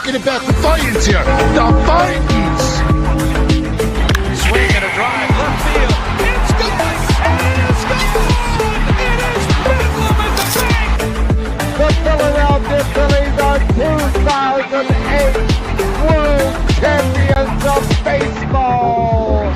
talking about the Titans here. The Titans. Swing and a drive, left field. It's gone! It is gone! It is bedlam at the bank! The Philadelphia Phillies are 2008 World Champions of Baseball!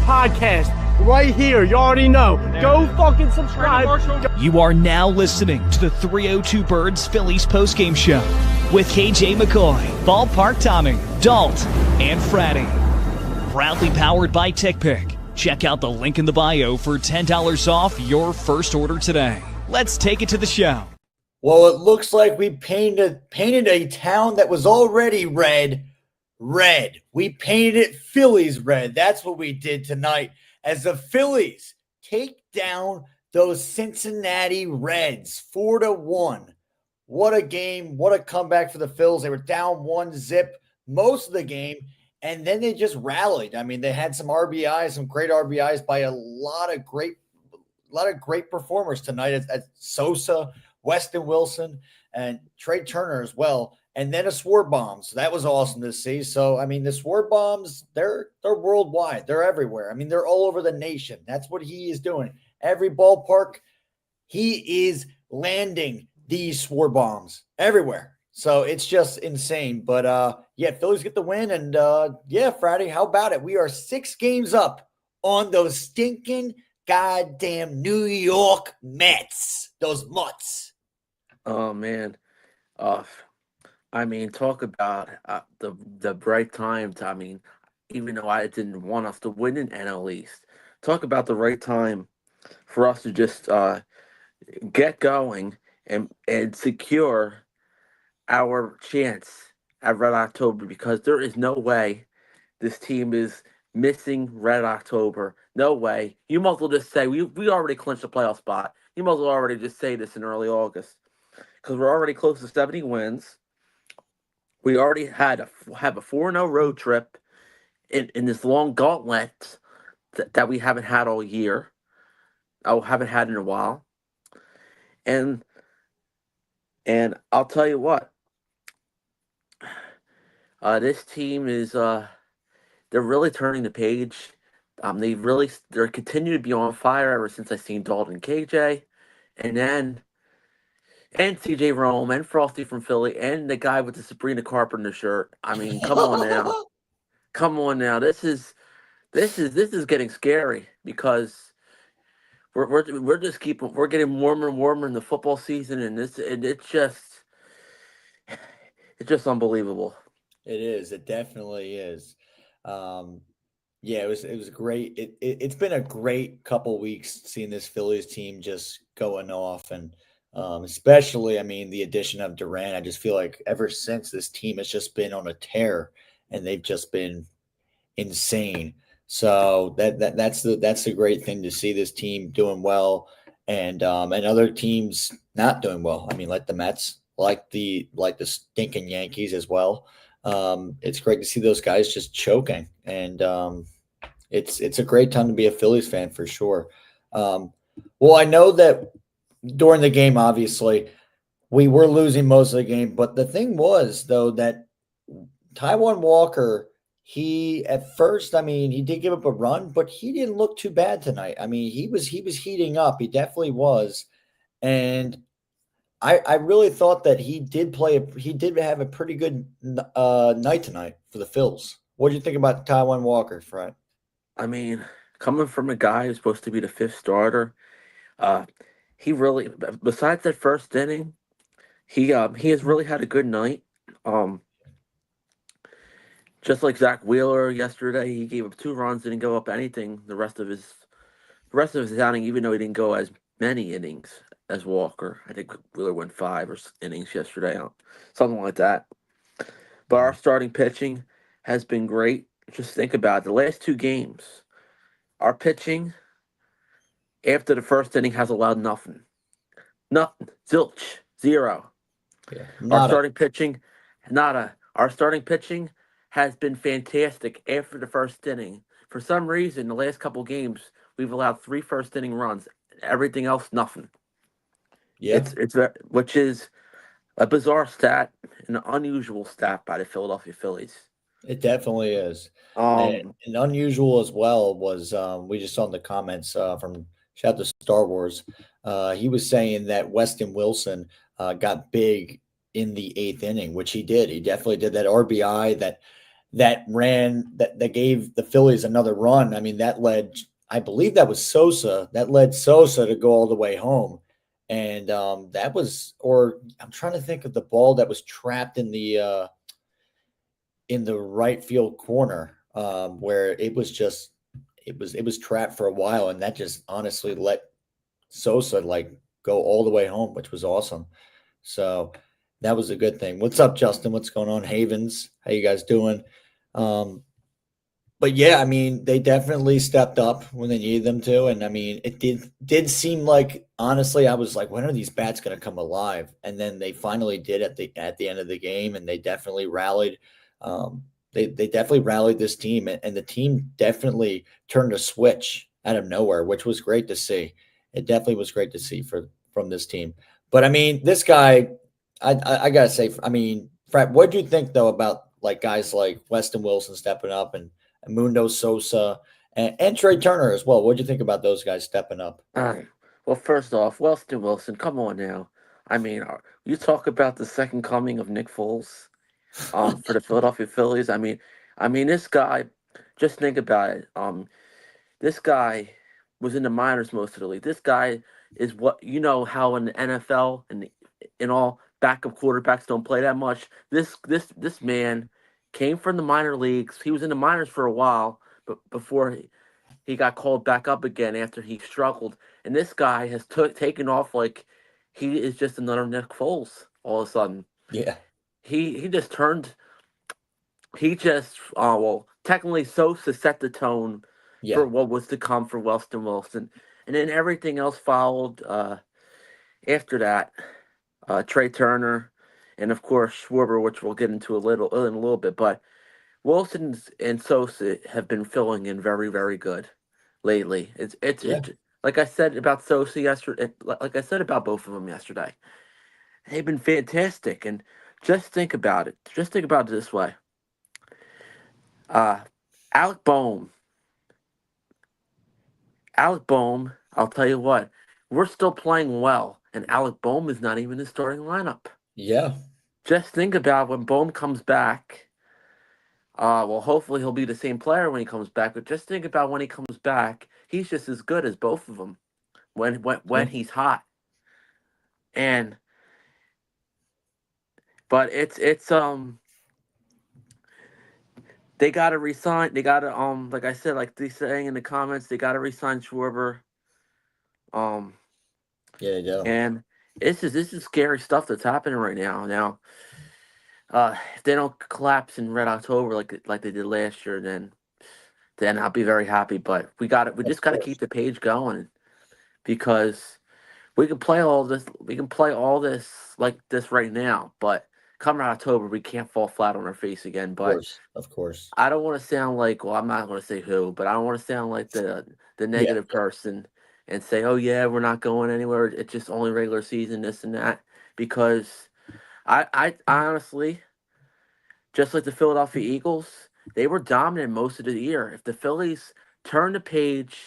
Podcast right here. You already know. Go fucking subscribe. You are now listening to the 302 Birds Phillies postgame show with KJ McCoy, Ballpark Tommy, Dalt, and Fratty. Proudly powered by TickPick. Check out the link in the bio for $10 off your first order today. Let's take it to the show. Well, it looks like we painted a town that was already red. We painted it Phillies red. That's what we did tonight as the Phillies take down those Cincinnati Reds 4-1. What a game. What a comeback for the Phils. They were down 1-0 most of the game, and then they just rallied. I mean, they had some RBIs, some great RBIs by a lot of great performers tonight at Sosa, Weston Wilson, and Trey Turner as well. And then a Schwarber bomb. So that was awesome to see. So, I mean, the Schwarber bombs, they're worldwide. They're everywhere. I mean, they're all over the nation. That's what he is doing. Every ballpark, he is landing these Schwarber bombs everywhere. So it's just insane. But, yeah, Phillies get the win. And, yeah, Friday, how about it? We are 6 games up on those stinking goddamn New York Mets. Those Mutts. Oh, man. I mean, talk about the bright times. I mean, even though I didn't want us to win in NL East, talk about the right time for us to just get going and secure our chance at Red October, because there is no way this team is missing Red October. No way. You might as well just say we already clinched a playoff spot. You might as well already just say this in early August, because we're already close to 70 wins. We already have a 4-0 road trip in this long gauntlet that we haven't had all year. Haven't had in a while. And I'll tell you what, this team is they're really turning the page. They're continuing to be on fire ever since I seen Dalton KJ, and CJ Rome, and Frosty from Philly, and the guy with the Sabrina Carpenter shirt. I mean, come on now. Come on now. This is getting scary, because we're getting warmer and warmer in the football season, and it's just unbelievable. It is. It definitely is. Yeah, it was great. It's been a great couple weeks seeing this Phillies team just going off, and especially, I mean, the addition of Durant. I just feel like ever since, this team has just been on a tear, and they've just been insane. So that's the great thing to see, this team doing well, and other teams not doing well. I mean, like the Mets, like the stinking Yankees as well. It's great to see those guys just choking, and it's a great time to be a Phillies fan for sure. Well, I know that during the game, obviously, we were losing most of the game. But the thing was, though, that Taijuan Walker, at first, I mean, he did give up a run, but he didn't look too bad tonight. I mean, he was heating up. He definitely was. And I really thought that he did have a pretty good night tonight for the Phils. What do you think about Taijuan Walker, Fred? I mean, coming from a guy who's supposed to be the 5th starter, he really, besides that first inning, he has really had a good night. Just like Zach Wheeler yesterday, he gave up 2 runs, didn't go up anything the rest of his outing, even though he didn't go as many innings as Walker. I think Wheeler went 5 innings yesterday, something like that. But our starting pitching has been great. Just think about it. The last 2 games, our pitching after the first inning has allowed nothing. Nothing. Zilch. Zero. Yeah, Our starting pitching, nada. Our starting pitching has been fantastic after the first inning. For some reason, the last couple games, we've allowed 3 first-inning runs. Everything else, nothing. Yeah, Which is a bizarre stat, an unusual stat by the Philadelphia Phillies. it definitely is. Um, And unusual as well was we just saw in the comments from shout out to Star Wars. He was saying that Weston Wilson got big in the 8th inning, which he did. He definitely did that RBI that gave the Phillies another run. I mean, I believe that was Sosa. That led Sosa to go all the way home. And that was, or I'm trying to think of the ball that was trapped in the right field corner, where it was trapped for a while, and that just honestly let Sosa go all the way home, which was awesome. So that was a good thing. What's up, Justin? What's going on? Havens, how you guys doing? But yeah, I mean, they definitely stepped up when they needed them to. And I mean, it did seem like, honestly, I was like, when are these bats going to come alive? And then they finally did at the end of the game, and they definitely rallied. They definitely rallied this team, and the team definitely turned a switch out of nowhere, which was great to see. It definitely was great to see from this team. But I mean, this guy, I gotta say, I mean, Frat, what do you think though about guys like Weston Wilson stepping up and Mundo Sosa and Trey Turner as well? What do you think about those guys stepping up? well, first off, Weston Wilson, come on now. I mean, you talk about the second coming of Nick Foles for the Philadelphia Phillies. I mean, this guy, just think about it. This guy was in the minors most of the league. This guy is how in the NFL and in all backup quarterbacks don't play that much. This man came from the minor leagues. He was in the minors for a while, but before he got called back up again after he struggled. And this guy has taken off like he is just another Nick Foles all of a sudden. Yeah. He just technically Sosa set the tone for what was to come for Weston Wilson. And then everything else followed after that. Trey Turner and of course Schwarber, which we'll get into in a little bit, but Wilson and Sosa have been filling in very, very good lately. It's like I said about Sosa yesterday, like I said about both of them yesterday. They've been fantastic, and just think about it. Just think about it this way. Alec Bohm, I'll tell you what, we're still playing well, and Alec Bohm is not even in the starting lineup. Yeah. Just think about when Bohm comes back. Hopefully he'll be the same player when he comes back, but just think about when he comes back, he's just as good as both of them when he's hot. But it's they gotta resign. They gotta like I said, like they saying in the comments, they gotta resign Schwarber. Yeah, they do. And this is scary stuff that's happening right now. Now, if they don't collapse in Red October like they did last year, then I'll be very happy. But we just gotta keep the page going, because we can play all this. We can play all this like this right now, but come October, we can't fall flat on our face again. But of course. I don't want to sound like, well, I'm not going to say who, but I don't want to sound like the negative person and say, oh yeah, we're not going anywhere. It's just only regular season, this and that. Because I honestly, just like the Philadelphia Eagles, they were dominant most of the year. If the Phillies turn the page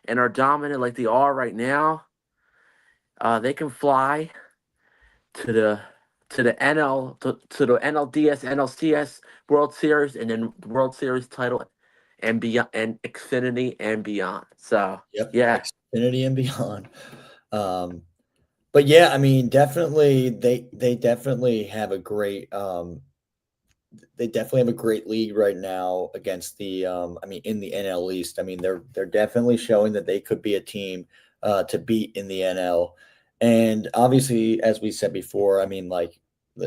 and are dominant like they are right now, they can fly to the NLDS, NLCS World Series, and then World Series title and beyond, and Xfinity and beyond. So yeah, Xfinity and beyond. But yeah, I mean, definitely they definitely have a great league right now against the in the NL East. I mean, they're definitely showing that they could be a team to beat in the NL. And obviously, as we said before, I mean, like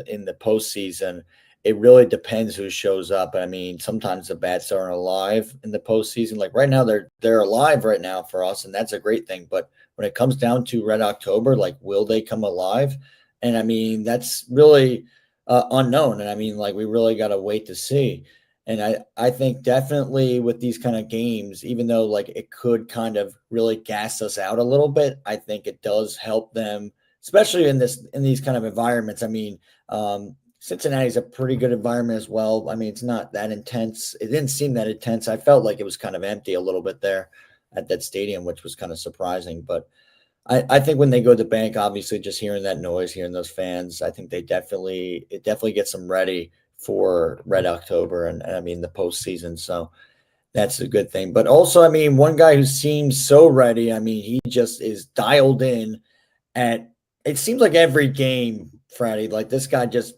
in the postseason, it really depends who shows up. I mean, sometimes the bats aren't alive in the postseason. Like right now, they're alive right now for us, and that's a great thing. But when it comes down to Red October, like, will they come alive? And I mean, that's really unknown. And I mean, like, we really got to wait to see. And I think definitely with these kind of games, even though like it could kind of really gas us out a little bit, I think it does help them, especially in these kind of environments. I mean, Cincinnati's a pretty good environment as well. I mean, it's not that intense. It didn't seem that intense. I felt like it was kind of empty a little bit there at that stadium, which was kind of surprising. But I think when they go to the bank, obviously just hearing that noise, hearing those fans, I think it definitely gets them ready for Red October and I mean the postseason. So that's a good thing. But also, I mean, one guy who seems so ready, I mean, he just is dialed in at, it seems like every game, Fratty, like this guy just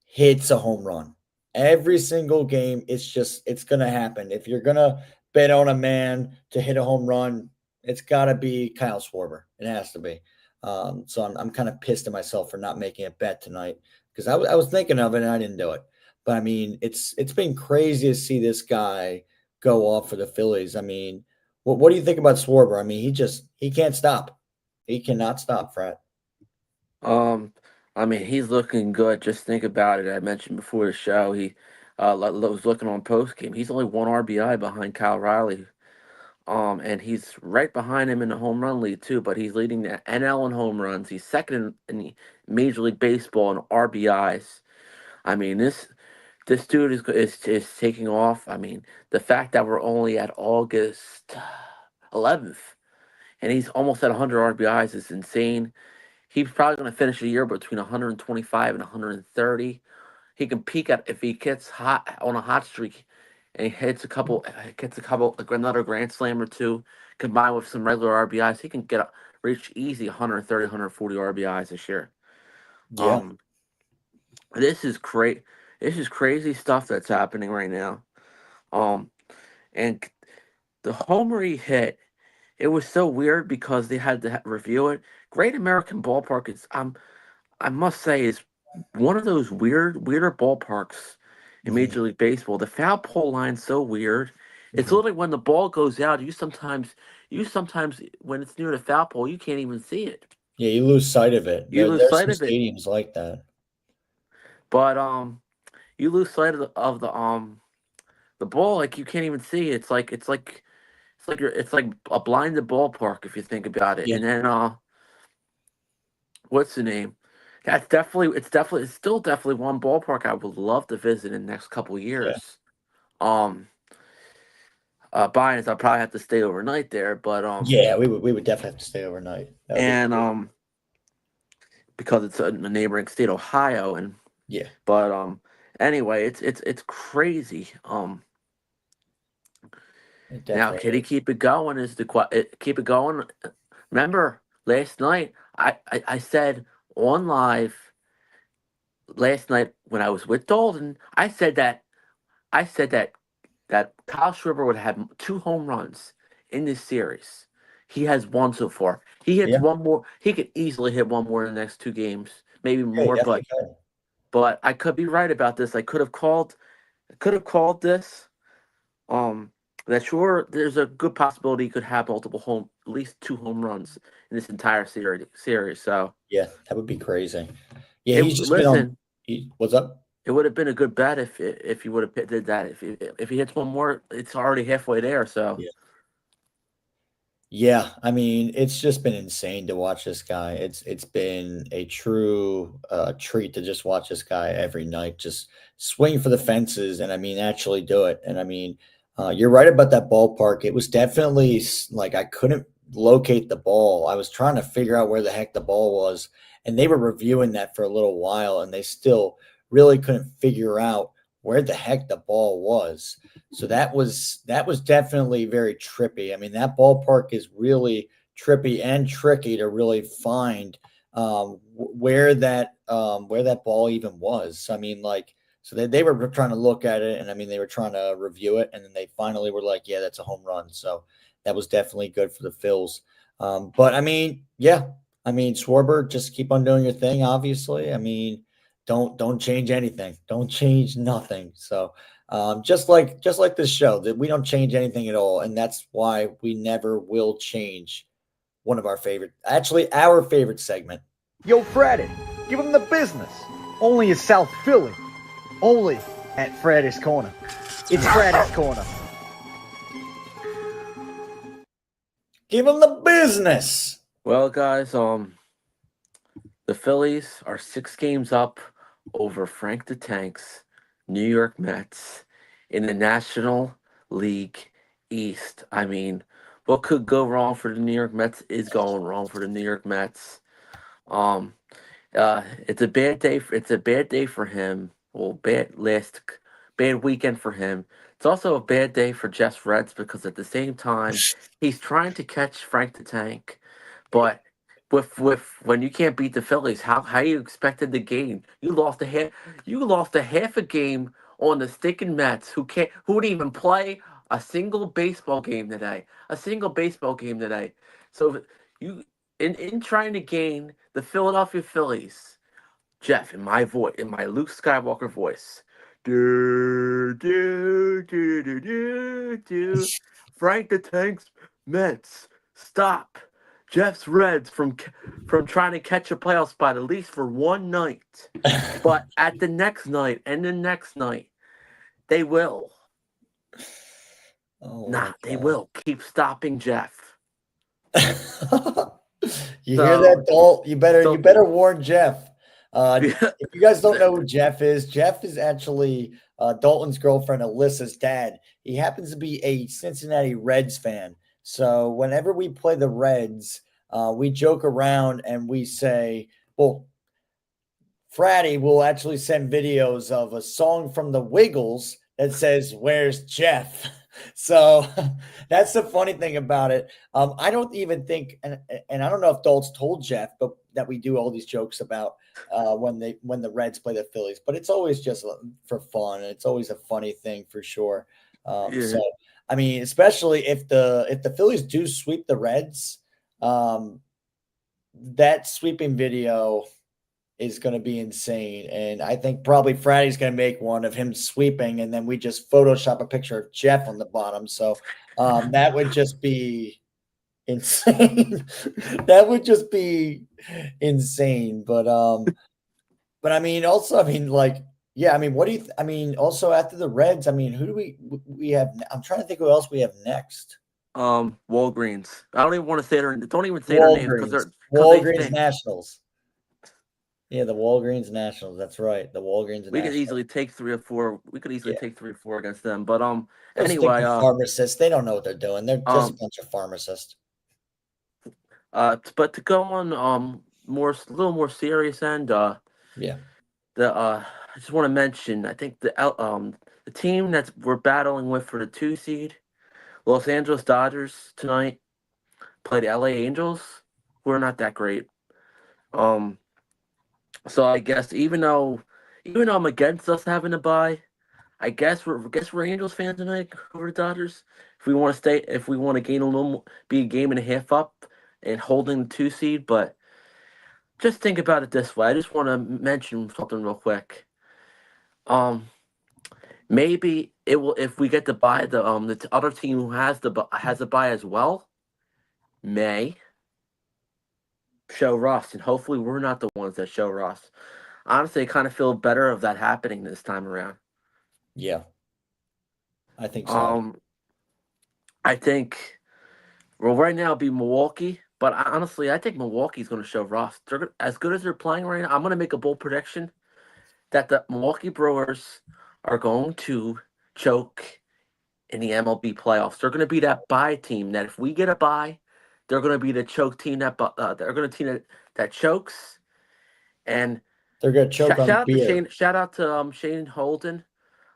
hits a home run. Every single game, it's going to happen. If you're going to bet on a man to hit a home run, it's got to be Kyle Schwarber. It has to be. So I'm kind of pissed at myself for not making a bet tonight because I was thinking of it and I didn't do it. But I mean, it's been crazy to see this guy go off for the Phillies. I mean, what do you think about Schwarber? I mean, he can't stop. He cannot stop, Frat. I mean, he's looking good. Just think about it. I mentioned before the show, he was looking on post game. He's only one RBI behind Kyle Riley. And he's right behind him in the home run lead too. But he's leading the NL in home runs. He's second in Major League Baseball in RBIs. I mean, this dude is taking off. I mean, the fact that we're only at August 11th and he's almost at 100 RBIs is insane. He's probably going to finish the year between 125 and 130. He can peak at if he gets hot on a hot streak and he hits like another grand slam or two, combined with some regular RBIs, he can reach easy 130, 140 RBIs this year. Yeah. This is great. This is crazy stuff that's happening right now. And the homer he hit, it was so weird because they had to review it. Great American Ballpark is, I must say, is one of those weirder ballparks in Major League Baseball. The foul pole line's so weird. It's literally when the ball goes out, you sometimes when it's near the foul pole, you can't even see it. Yeah, you lose sight of it. There's some stadiums like that. But you lose sight of the ball, like you can't even see it. It's like a blinded ballpark if you think about it. Yeah. And then what's the name? It's still definitely one ballpark I would love to visit in the next couple of years. Yeah. I'll probably have to stay overnight there, but yeah, we would definitely have to stay overnight. And because it's a neighboring state, Ohio, and yeah. But anyway, it's crazy. Now, can he keep it going? Keep it going? Remember last night? I said on live last night when I was with Dalton. I said that Kyle Schwarber would have 2 home runs in this series. He has 1 so far. He hits 1 more. He could easily hit 1 more in the next 2 games, maybe more. But I could be right about this. I could have called this. That sure, there's a good possibility he could have at least 2 home runs in this entire series. So yeah, that would be crazy. Yeah, he's just what's up? It would have been a good bet if you would have did that. If he hits 1 more, it's already halfway there. So yeah, I mean, it's just been insane to watch this guy. It's been a true treat to just watch this guy every night, just swing for the fences, and I mean, actually do it. And I mean, you're right about that ballpark. It was definitely like I couldn't locate the ball. I was trying to figure out where the heck the ball was, and they were reviewing that for a little while, and they still really couldn't figure out where the heck the ball was. So that was definitely very trippy. I mean, that ballpark is really trippy and tricky to really find where that ball even was. So, I mean, like, so they were trying to look at it, and I mean, they were trying to review it, and then they finally were like, yeah, that's a home run. So that was definitely good for the Phils. But I mean, yeah, I mean, Schwarber, just keep on doing your thing, obviously. I mean, don't change anything. Don't change nothing. So just like this show, that we don't change anything at all. And that's why we never will change one of our favorite, actually our favorite segment. Yo, Fratty, give him the business. Only in South Philly. Only at Fratty's Corner. It's Fratty's Corner. Give him the business. Well, guys, the Phillies are 6 games up over Frank the Tank's New York Mets in the National League East. I mean, what could go wrong for the New York Mets is going wrong for the New York Mets. It's a bad day. It's a bad day for him. Well, bad weekend for him. It's also a bad day for Jeff's Reds because at the same time he's trying to catch Frank the Tank, but with when you can't beat the Phillies, how you expected the game? You lost a half a game on the stinking Mets who didn't even play a single baseball game today. So you in trying to gain the Philadelphia Phillies, Jeff, in my Luke Skywalker voice. Do, do, do, do, do, do. Frank the Tank's Mets, stop Jeff's Reds from trying to catch a playoff spot at least for one night. But at the next night and the next night, they will. They will keep stopping Jeff. You hear that, Dalt? You better warn Jeff. If you guys don't know who Jeff is actually Dalton's girlfriend Alyssa's dad. He happens to be a Cincinnati Reds fan. So whenever we play the Reds, we joke around and we say, well, Fratty will actually send videos of a song from the Wiggles that says, "Where's Jeff?" So that's the funny thing about it. I don't even think, and I don't know if Dalt's told Jeff, but that we do all these jokes about when the Reds play the Phillies, but it's always just for fun. It's always a funny thing for sure. So I mean, especially if the Phillies do sweep the Reds, that sweeping video is going to be insane. And I think probably Fratty's going to make one of him sweeping, and then we just Photoshop a picture of Jeff on the bottom. So that would just be insane. That would just be insane. But I mean, also, I mean, like, yeah, I mean, what do you, I mean, also after the Reds, I mean, who do we have? I'm trying to think who else we have next. Walgreens. I don't even want to say their, don't even say their names because they're Walgreens Nationals. Yeah, the Walgreens Nationals. That's right. The Walgreens. We could easily take 3 or 4. We could easily take 3 or 4 against them. But those anyway, pharmacists. They don't know what they're doing. They're just a bunch of pharmacists. But to go on a little more serious end. I just want to mention. I think the team that we're battling with for the 2 seed, Los Angeles Dodgers tonight, played LA Angels, who are not that great. So I guess even though I'm against us having a bye, I guess we're Angels fans tonight over the Dodgers. If we want to gain a little more, be a game and a half up and holding the 2 seed, but just think about it this way. I just want to mention something real quick. Maybe it will, if we get the bye, the other team who has a bye as well may show rust, and hopefully we're not the ones that show rust. Honestly, I kind of feel better of that happening this time around. Yeah, I think so. I think, well, right now it'll be Milwaukee, but honestly, I think Milwaukee's going to show rust. They're as good as they're playing right now. I'm going to make a bold prediction that the Milwaukee Brewers are going to choke in the MLB playoffs. They're going to be that bye team that if we get a bye, they're going to be the choke team that they're going to team that chokes, and they're going to choke on beer. Shout out to Shane Holden.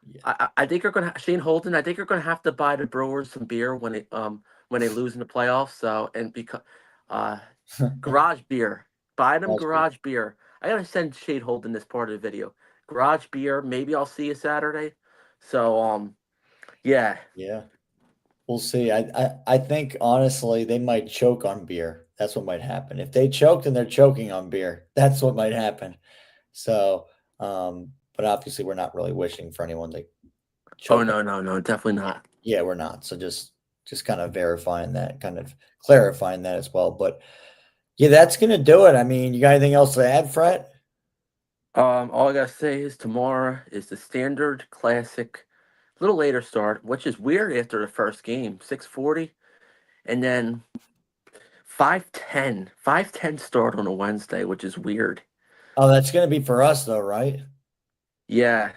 Yeah. I think you're going to Shane Holden. I think you're going to have to buy the Brewers some beer when they lose in the playoffs. So and because garage beer, buy them garage beer. I gotta send Shane Holden this part of the video. Garage beer. Maybe I'll see you Saturday. So yeah. We'll see. I think honestly they might choke on beer. That's what might happen. If they choked and they're choking on beer, that's what might happen. So, but obviously we're not really wishing for anyone to choke. Oh no, definitely not. Yeah, we're not. So just just kind of verifying that, kind of clarifying that as well. But yeah, that's going to do it. I mean, you got anything else to add, Fred? All I gotta say is tomorrow is the standard classic, little later start, which is weird after the first game, 6:40, and then 5:10 start on a Wednesday, which is weird. Oh, that's going to be for us though, right? Yeah,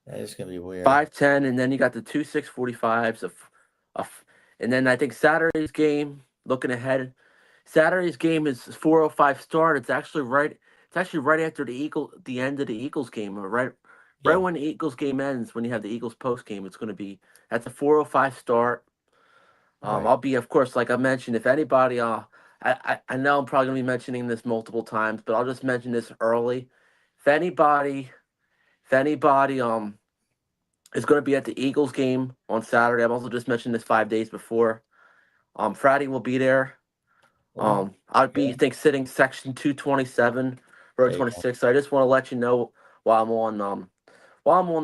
That is going to be weird. 5:10, and then you got the two 6:45s and then I think Saturday's game. Looking ahead, Saturday's game is 4:05 start. It's actually right. It's actually right after the end of the Eagles game, or right when the Eagles game ends. When you have the Eagles post game, it's going to be that's a 4:05 start. Right. I'll be, of course, like I mentioned. If anybody, I know I'm probably going to be mentioning this multiple times, but I'll just mention this early. If anybody is going to be at the Eagles game on Saturday, I've also just mentioned this 5 days before. Fratty will be there. I'll be, I think, sitting section 227, row 26. So I just want to let you know while I'm on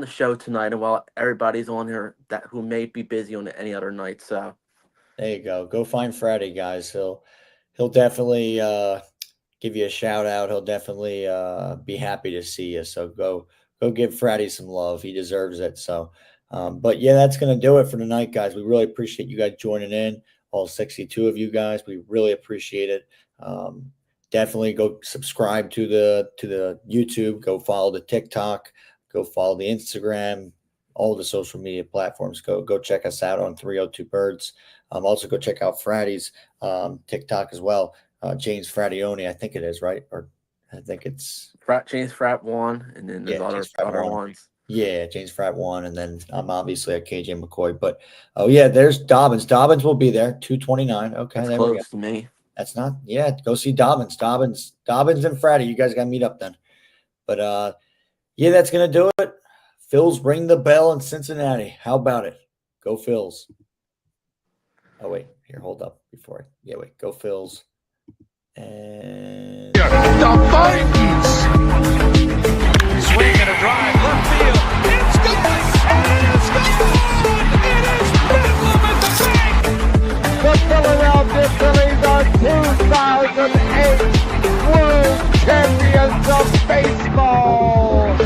the show tonight, and while everybody's on here who may be busy on any other night. So there you go. Go find Fratty, guys. He'll definitely give you a shout out. He'll definitely be happy to see you. So go give Fratty some love. He deserves it. So, but yeah, that's going to do it for tonight, guys. We really appreciate you guys joining in. All 62 of you guys, we really appreciate it. Definitely go subscribe to the YouTube. Go follow the TikTok. Go follow the Instagram. All the social media platforms. Go check us out on 302 Birds. Also go check out Fratty's TikTok as well. James Frattione, I think it is, right? Or I think it's James Frat 1, and then there's other ones. Yeah, James Frat 1, and then I'm obviously at KJ McCoy. But oh yeah, there's Dobbins. Dobbins will be there, 229. Okay, that's there close we go. To me. That's not. Yeah, go see Dobbins. Dobbins and Fratty. You guys got to meet up then. But yeah, that's gonna do it. Phils ring the bell in Cincinnati. How about it? Go Phils. Oh wait, here, hold up before. Wait, go Phils. And The Vikings. Swing and a drive, left field. It's gone! And it is gone! It is Bedlam at the bank! The Philadelphia Phillies are 2008 World Champions of Baseball.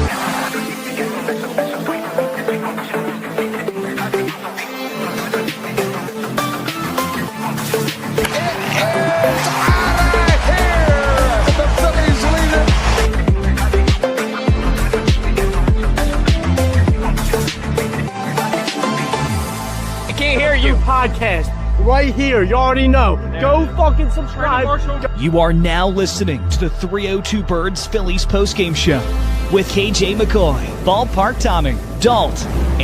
Podcast right here. You already know. Go fucking subscribe. You are now listening to the 302 Birds Phillies postgame show with KJ McCoy, Ballpark Tommy, Dalt, and